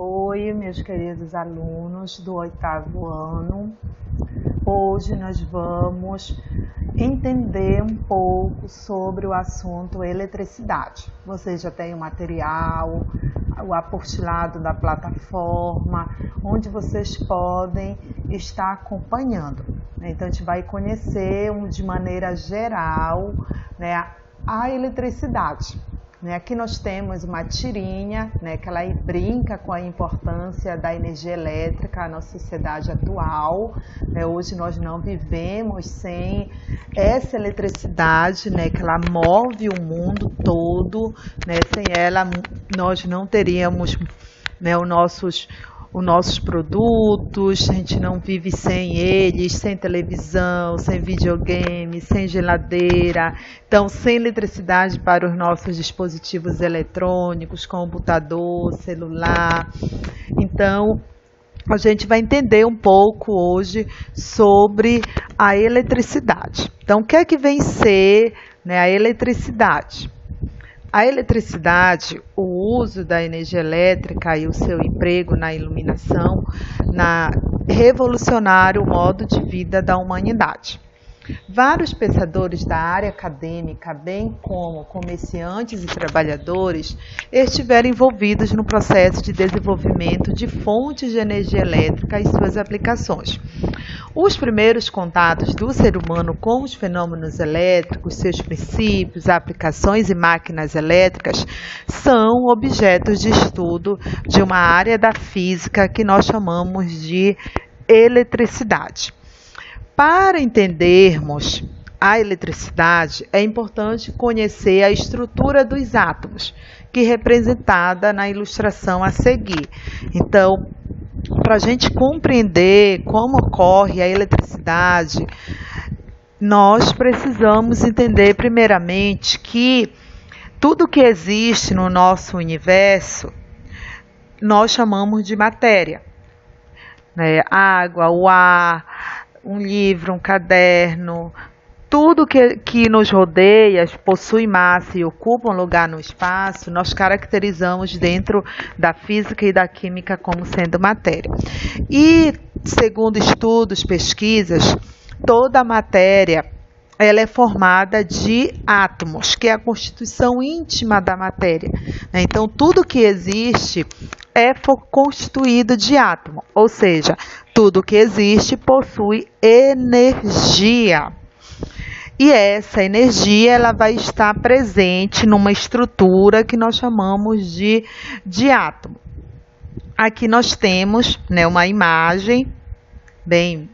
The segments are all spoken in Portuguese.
Oi, meus queridos alunos do 8º ano. Hoje nós vamos entender um pouco sobre o assunto eletricidade. Vocês já têm o material, o apostilado da plataforma, onde vocês podem estar acompanhando. Então, a gente vai conhecer de maneira geral, a eletricidade. Aqui nós temos uma tirinha, que ela brinca com a importância da energia elétrica na sociedade atual. Hoje nós não vivemos sem essa eletricidade, que ela move o mundo todo. Sem ela nós não teríamos os nossos produtos, a gente não vive sem eles, sem televisão, sem videogame, sem geladeira. Então, sem eletricidade para os nossos dispositivos eletrônicos, computador, celular. Então, a gente vai entender um pouco hoje sobre a eletricidade. Então, o que é que vem ser a eletricidade? A eletricidade, o uso da energia elétrica e o seu emprego na iluminação, revolucionaram o modo de vida da humanidade. Vários pensadores da área acadêmica, bem como comerciantes e trabalhadores, estiveram envolvidos no processo de desenvolvimento de fontes de energia elétrica e suas aplicações. Os primeiros contatos do ser humano com os fenômenos elétricos, seus princípios, aplicações e máquinas elétricas são objetos de estudo de uma área da física que nós chamamos de eletricidade. Para entendermos a eletricidade, é importante conhecer a estrutura dos átomos, que é representada na ilustração a seguir. Então, para a gente compreender como ocorre a eletricidade, nós precisamos entender primeiramente que tudo que existe no nosso universo, nós chamamos de matéria. Água, o ar, um livro, um caderno, tudo que nos rodeia possui massa e ocupa um lugar no espaço, nós caracterizamos dentro da física e da química como sendo matéria. E, segundo estudos, pesquisas, toda a matéria ela é formada de átomos, que é a constituição íntima da matéria. Então, tudo que existe é constituído de átomo, ou seja, tudo que existe possui energia. E essa energia ela vai estar presente numa estrutura que nós chamamos de átomo. Aqui nós temos uma imagem bem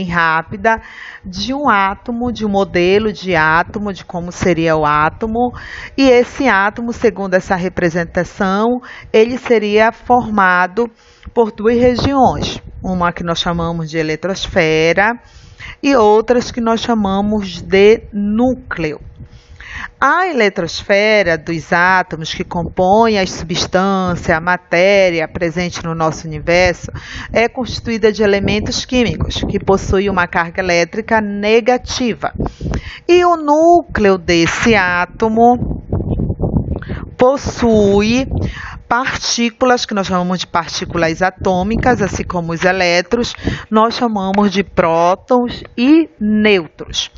rápida de um átomo, de um modelo de átomo, de como seria o átomo. E esse átomo, segundo essa representação, ele seria formado por duas regiões. Uma que nós chamamos de eletrosfera e outras que nós chamamos de núcleo. A eletrosfera dos átomos que compõem a substância, a matéria presente no nosso universo, é constituída de elementos químicos que possuem uma carga elétrica negativa. E o núcleo desse átomo possui partículas, que nós chamamos de partículas atômicas, assim como os elétrons, nós chamamos de prótons e nêutrons.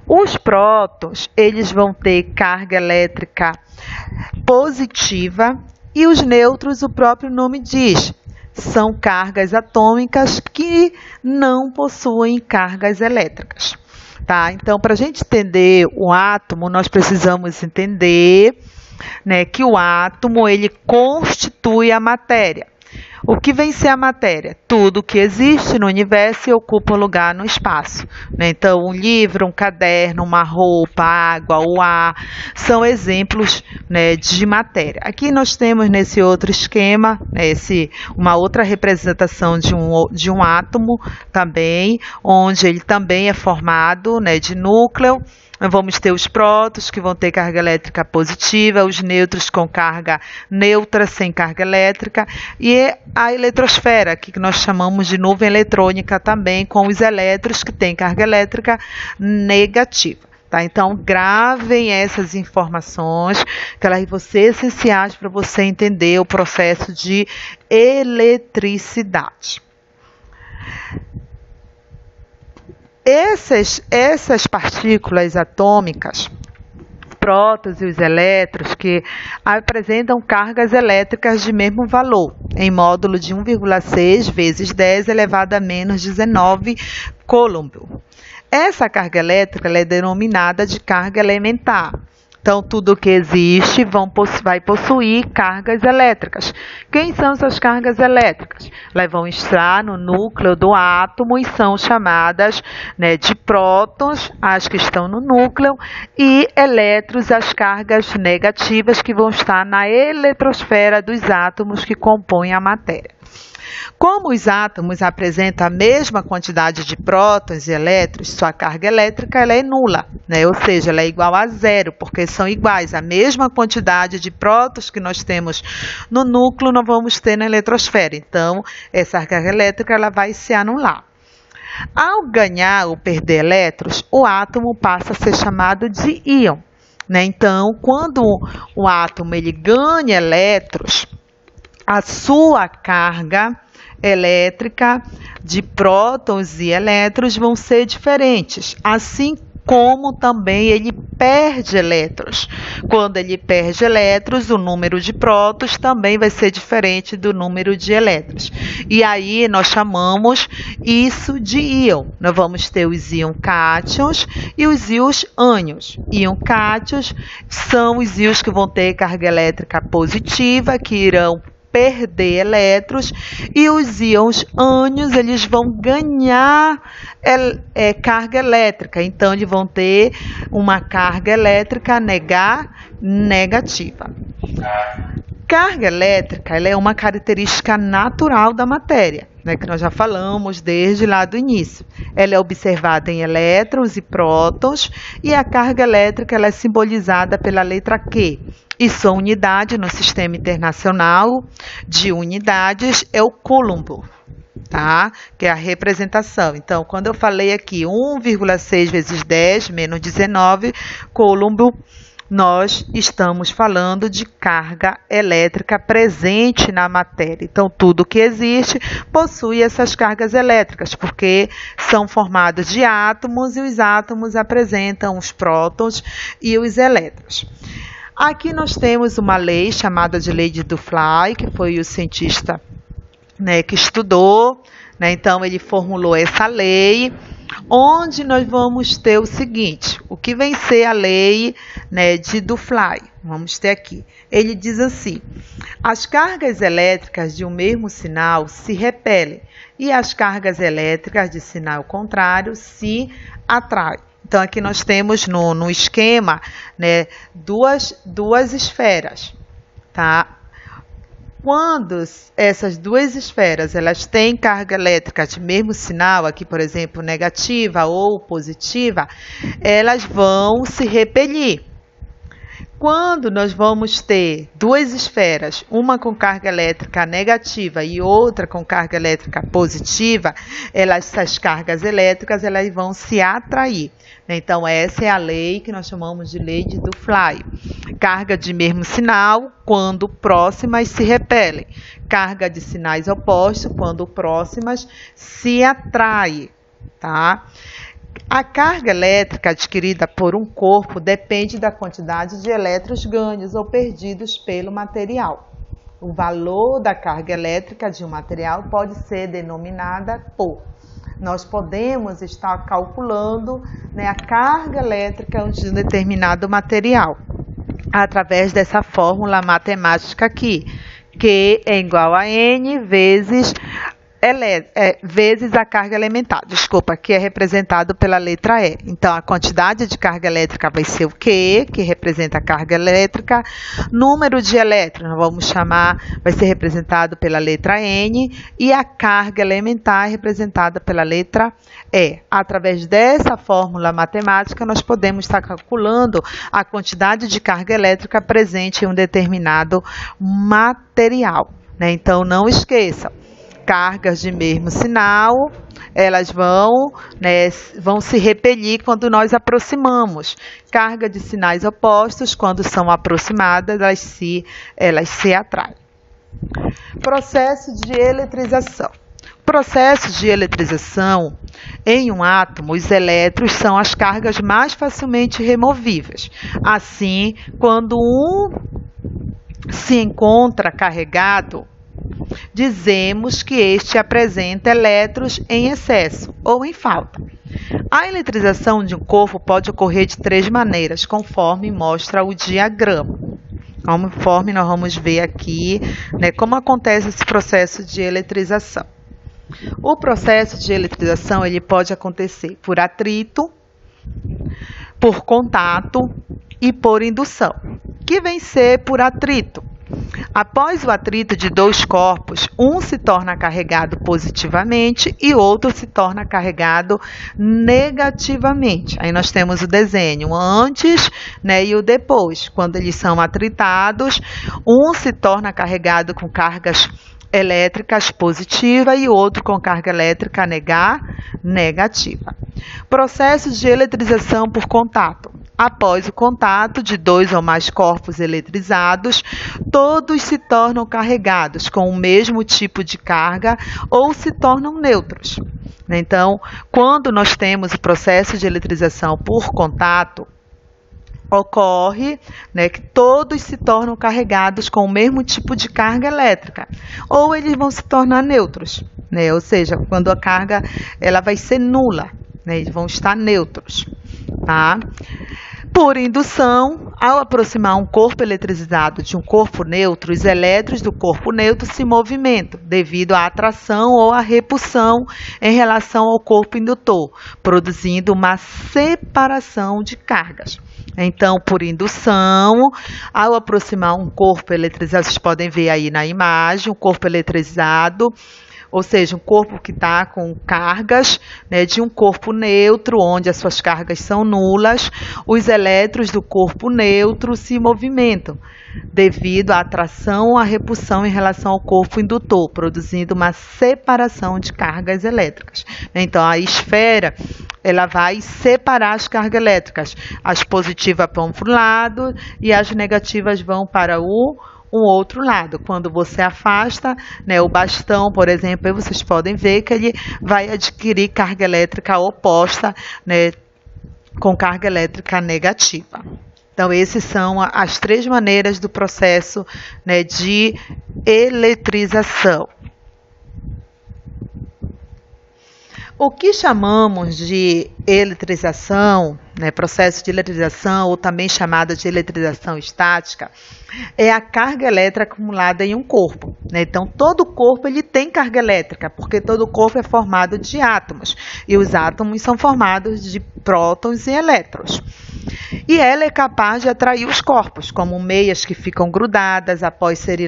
Os prótons, eles vão ter carga elétrica positiva e os nêutrons, o próprio nome diz, são cargas atômicas que não possuem cargas elétricas. Então, para a gente entender o átomo, nós precisamos entender que o átomo ele constitui a matéria. O que vem ser a matéria? Tudo que existe no universo e ocupa um lugar no espaço. Então, um livro, um caderno, uma roupa, água, o ar, são exemplos de matéria. Aqui nós temos nesse outro esquema, uma outra representação de um átomo também, onde ele também é formado de núcleo. Vamos ter os prótons, que vão ter carga elétrica positiva, os nêutrons com carga neutra, sem carga elétrica, e a eletrosfera, que nós chamamos de nuvem eletrônica também, com os elétrons que têm carga elétrica negativa. tá? Então, gravem essas informações, que elas vão ser essenciais para você entender o processo de eletricidade. Essas partículas atômicas, prótons e os elétrons, que apresentam cargas elétricas de mesmo valor, em módulo de 1,6 vezes 10 elevado a menos 19 coulomb. Essa carga elétrica ela é denominada de carga elementar. Então, tudo que existe vai possuir cargas elétricas. Quem são essas cargas elétricas? Elas vão estar no núcleo do átomo e são chamadas, né, de prótons, as que estão no núcleo, e elétrons, as cargas negativas que vão estar na eletrosfera dos átomos que compõem a matéria. Como os átomos apresentam a mesma quantidade de prótons e elétrons, sua carga elétrica ela é nula, né? Ou seja, ela é igual a zero, porque são iguais. A mesma quantidade de prótons que nós temos no núcleo, nós vamos ter na eletrosfera. Então, essa carga elétrica ela vai se anular. Ao ganhar ou perder elétrons, o átomo passa a ser chamado de íon, né? Então, quando o átomo ele ganha elétrons, a sua carga elétrica de prótons e elétrons vão ser diferentes, assim como também ele perde elétrons. Quando ele perde elétrons, o número de prótons também vai ser diferente do número de elétrons. E aí nós chamamos isso de íon. Nós vamos ter os íons cátions e os íons ânions. Íons cátions são os íons que vão ter carga elétrica positiva, que irão perder elétrons, e os íons ânions eles vão ganhar carga elétrica, então eles vão ter uma carga elétrica negativa. Carga elétrica ela é uma característica natural da matéria, né, que nós já falamos desde lá do início. Ela é observada em elétrons e prótons, e a carga elétrica ela é simbolizada pela letra Q. E sua unidade no Sistema Internacional de Unidades é o coulomb, tá? Que é a representação. Então, quando eu falei aqui 1,6 vezes 10 menos 19 coulomb, nós estamos falando de carga elétrica presente na matéria. Então, tudo que existe possui essas cargas elétricas, porque são formados de átomos e os átomos apresentam os prótons e os elétrons. Aqui nós temos uma lei chamada de Lei de Dufay, que foi o cientista, né, que estudou, né, então ele formulou essa lei, onde nós vamos ter o seguinte, o que vem ser a lei, né, de Dufay. Vamos ter aqui. Ele diz assim: as cargas elétricas de um mesmo sinal se repelem e as cargas elétricas de sinal contrário se atraem. Então, aqui nós temos no esquema, né, duas esferas, tá? Quando essas duas esferas elas têm carga elétrica de mesmo sinal, aqui, por exemplo, negativa ou positiva, elas vão se repelir. Quando nós vamos ter duas esferas, uma com carga elétrica negativa e outra com carga elétrica positiva, essas cargas elétricas elas vão se atrair. Então, essa é a lei que nós chamamos de lei de Dufay. Carga de mesmo sinal, quando próximas se repelem. Carga de sinais opostos, quando próximas se atraem, tá? A carga elétrica adquirida por um corpo depende da quantidade de elétrons ganhos ou perdidos pelo material. O valor da carga elétrica de um material pode ser denominada por. Nós podemos estar calculando, né, a carga elétrica de um determinado material através dessa fórmula matemática aqui, Q é igual a N vezes a carga elementar, que é representado pela letra E. Então, a quantidade de carga elétrica vai ser o Q, que representa a carga elétrica. Número de elétrons, vamos chamar, vai ser representado pela letra N. E a carga elementar é representada pela letra E. Através dessa fórmula matemática, nós podemos estar calculando a quantidade de carga elétrica presente em um determinado material, né? Então, não esqueçam. Cargas de mesmo sinal, elas vão se repelir quando nós aproximamos. Carga de sinais opostos, quando são aproximadas, elas se atraem. Processo de eletrização. Processo de eletrização, em um átomo, os elétrons são as cargas mais facilmente removíveis. Assim, quando um se encontra carregado, dizemos que este apresenta elétrons em excesso ou em falta. A eletrização de um corpo pode ocorrer de 3 maneiras, conforme mostra o diagrama. Conforme nós vamos ver aqui, como acontece esse processo de eletrização. O processo de eletrização ele pode acontecer por atrito, por contato e por indução. Que vem ser por atrito? Após o atrito de 2 corpos, um se torna carregado positivamente e outro se torna carregado negativamente. Aí nós temos o desenho, o antes, e o depois. Quando eles são atritados, um se torna carregado com cargas elétricas positiva e outro com carga elétrica negativa. Processos de eletrização por contato. Após o contato de 2 ou mais corpos eletrizados, todos se tornam carregados com o mesmo tipo de carga ou se tornam neutros. Então, quando nós temos o processo de eletrização por contato, ocorre que todos se tornam carregados com o mesmo tipo de carga elétrica, ou eles vão se tornar neutros, ou seja, quando a carga ela vai ser nula, eles vão estar neutros, tá? Por indução, ao aproximar um corpo eletrizado de um corpo neutro, os elétrons do corpo neutro se movimentam devido à atração ou à repulsão em relação ao corpo indutor, produzindo uma separação de cargas. Então, por indução, ao aproximar um corpo eletrizado, vocês podem ver aí na imagem, um corpo eletrizado, ou seja, um corpo que está com cargas de um corpo neutro, onde as suas cargas são nulas, os elétrons do corpo neutro se movimentam devido à atração ou à repulsão em relação ao corpo indutor, produzindo uma separação de cargas elétricas. Então, a esfera ela vai separar as cargas elétricas. As positivas vão para um lado e as negativas vão para um outro lado. Quando você afasta o bastão, por exemplo, aí vocês podem ver que ele vai adquirir carga elétrica oposta, com carga elétrica negativa. Então, essas são as 3 maneiras do processo de eletrização. O que chamamos de eletrização, processo de eletrização, ou também chamada de eletrização estática, é a carga elétrica acumulada em um corpo. Então, todo corpo ele tem carga elétrica, porque todo corpo é formado de átomos, e os átomos são formados de prótons e elétrons. E ela é capaz de atrair os corpos, como meias que ficam grudadas após serem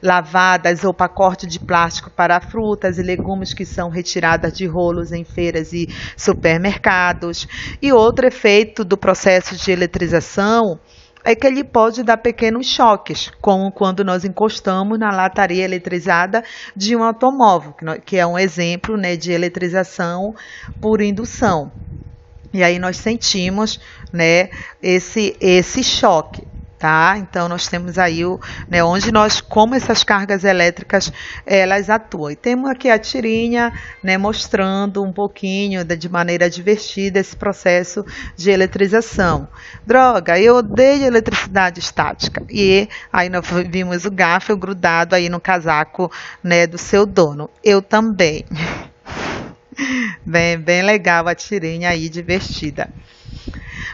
lavadas, ou pacote de plástico para frutas e legumes que são retiradas de rolos em feiras e supermercados. E outro efeito do processo de eletrização é que ele pode dar pequenos choques, como quando nós encostamos na lataria eletrizada de um automóvel, que é um exemplo de eletrização por indução. E aí nós sentimos esse choque, tá? Então nós temos aí como essas cargas elétricas elas atuam. E temos aqui a tirinha mostrando um pouquinho de maneira divertida esse processo de eletrização. Droga, eu odeio eletricidade estática. E aí nós vimos o Garfield grudado aí no casaco do seu dono. Eu também. Bem legal a tirinha aí, divertida.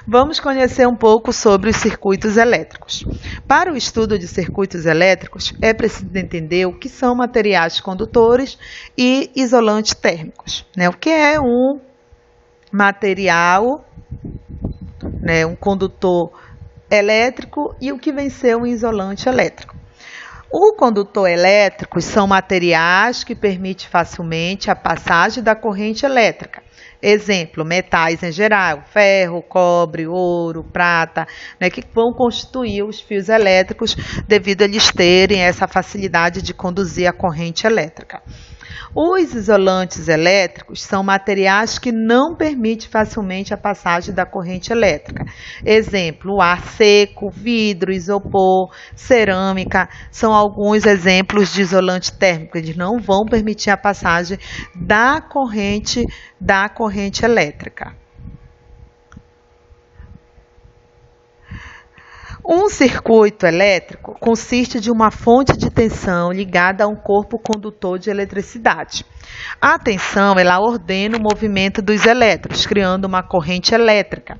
Vamos conhecer um pouco sobre os circuitos elétricos. Para o estudo de circuitos elétricos, é preciso entender o que são materiais condutores e isolantes térmicos. O que é um material, um condutor elétrico, e o que vem ser um isolante elétrico. O condutor elétrico são materiais que permitem facilmente a passagem da corrente elétrica. Exemplo, metais em geral, ferro, cobre, ouro, prata, né, que vão constituir os fios elétricos devido a eles terem essa facilidade de conduzir a corrente elétrica. Os isolantes elétricos são materiais que não permitem facilmente a passagem da corrente elétrica. Exemplo, ar seco, vidro, isopor, cerâmica, são alguns exemplos de isolante térmico. Eles não vão permitir a passagem da corrente elétrica. Um circuito elétrico consiste de uma fonte de tensão ligada a um corpo condutor de eletricidade. A tensão, ela ordena o movimento dos elétrons, criando uma corrente elétrica.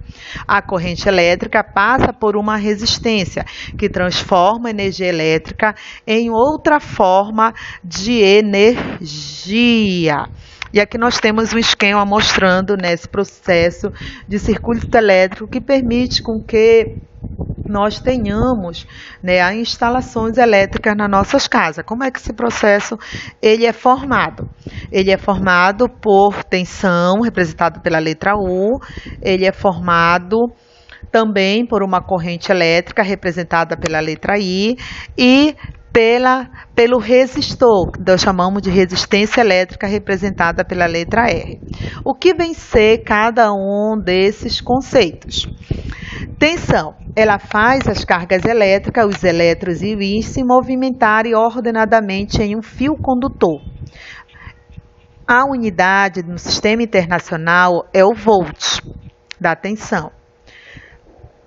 A corrente elétrica passa por uma resistência, que transforma a energia elétrica em outra forma de energia. E aqui nós temos um esquema mostrando esse processo de circuito elétrico que permite com que nós tenhamos as instalações elétricas nas nossas casas. Como é que esse processo ele é formado? Ele é formado por tensão, representado pela letra U, ele é formado também por uma corrente elétrica, representada pela letra I, e pelo resistor, que nós chamamos de resistência elétrica, representada pela letra R. O que vem ser cada um desses conceitos? Tensão, ela faz as cargas elétricas, os elétrons e o íons se movimentarem ordenadamente em um fio condutor. A unidade no sistema internacional é o volt da tensão.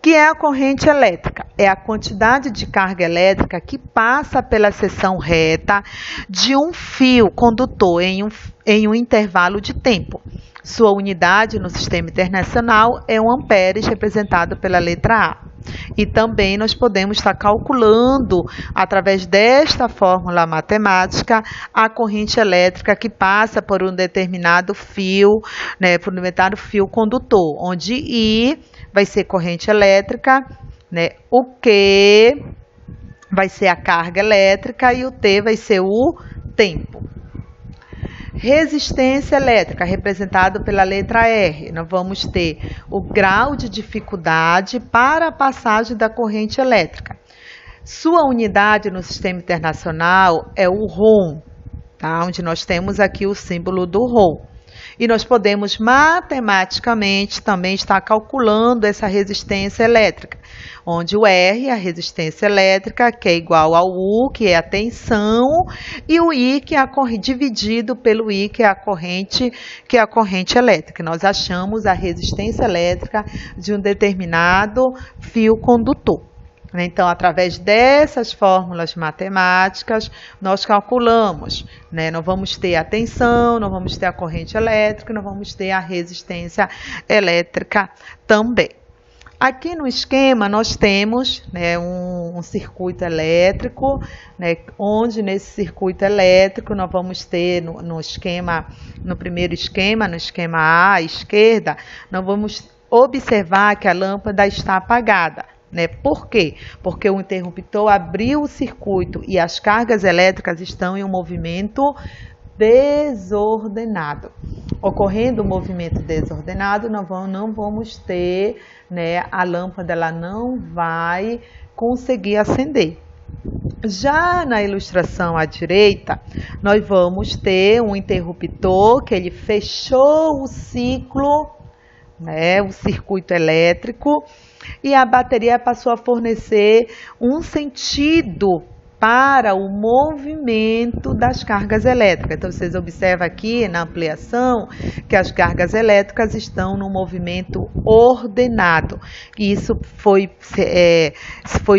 Que é a corrente elétrica? É a quantidade de carga elétrica que passa pela seção reta de um fio condutor em um intervalo de tempo. Sua unidade no sistema internacional é um amperes, representado pela letra A. E também nós podemos estar calculando, através desta fórmula matemática, a corrente elétrica que passa por um determinado fio, por um determinado fio condutor, onde I vai ser corrente elétrica, o Q vai ser a carga elétrica e o T vai ser o tempo. Resistência elétrica, representado pela letra R. Nós vamos ter o grau de dificuldade para a passagem da corrente elétrica. Sua unidade no sistema internacional é o Ohm, tá? Onde nós temos aqui o símbolo do Ohm. E nós podemos matematicamente também estar calculando essa resistência elétrica, onde o R é a resistência elétrica, que é igual ao U, que é a tensão, e o I, que é a corrente, dividido pelo I, que é a corrente elétrica. Nós achamos a resistência elétrica de um determinado fio condutor. Então, através dessas fórmulas matemáticas, nós calculamos, Nós vamos ter a tensão, nós vamos ter a corrente elétrica, nós vamos ter a resistência elétrica também. Aqui no esquema nós temos um circuito elétrico, onde nesse circuito elétrico nós vamos ter no primeiro esquema, no esquema A, à esquerda, nós vamos observar que a lâmpada está apagada. Por quê? Porque o interruptor abriu o circuito e as cargas elétricas estão em um movimento desordenado. Ocorrendo o movimento desordenado, nós não vamos ter, a lâmpada ela não vai conseguir acender. Já na ilustração à direita, nós vamos ter um interruptor que ele fechou o ciclo, o circuito elétrico, e a bateria passou a fornecer um sentido para o movimento das cargas elétricas. Então, vocês observam aqui na ampliação que as cargas elétricas estão no movimento ordenado. E isso foi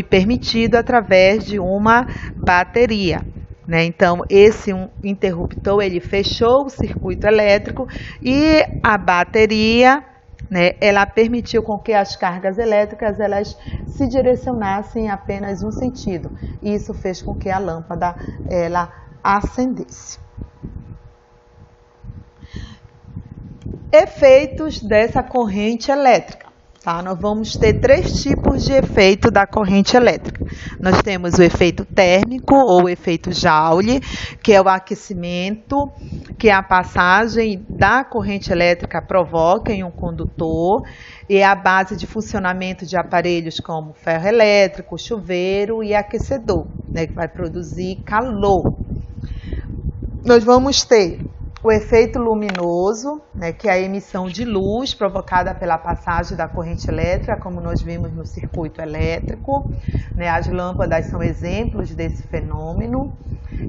permitido através de uma bateria. Então, esse interruptor ele fechou o circuito elétrico e a bateria ela permitiu com que as cargas elétricas elas se direcionassem em apenas um sentido. E isso fez com que a lâmpada ela acendesse. Efeitos dessa corrente elétrica. Tá? Nós vamos ter 3 tipos de efeito da corrente elétrica. Nós temos o efeito térmico ou o efeito Joule, que é o aquecimento que a passagem da corrente elétrica provoca em um condutor, e é a base de funcionamento de aparelhos como ferro elétrico, chuveiro e aquecedor, né, que vai produzir calor. Nós vamos ter o efeito luminoso, né, que é a emissão de luz provocada pela passagem da corrente elétrica, como nós vimos no circuito elétrico, né, as lâmpadas são exemplos desse fenômeno.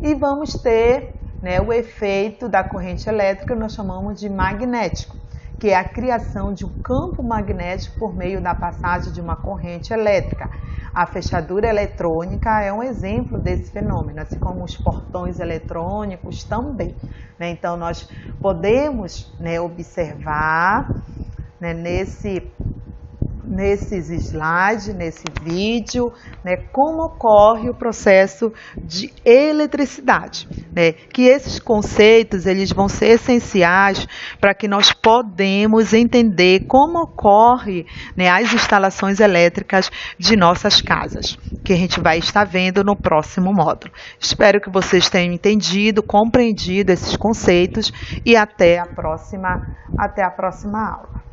E vamos ter, né, o efeito da corrente elétrica, nós chamamos de magnético, que é a criação de um campo magnético por meio da passagem de uma corrente elétrica. A fechadura eletrônica é um exemplo desse fenômeno, assim como os portões eletrônicos também, né? Então, nós podemos, né, observar, né, nesses slides, nesse vídeo, né, como ocorre o processo de eletricidade, né, que esses conceitos eles vão ser essenciais para que nós podemos entender como ocorre, né, as instalações elétricas de nossas casas, que a gente vai estar vendo no próximo módulo. Espero que vocês tenham entendido, compreendido esses conceitos e até a próxima aula.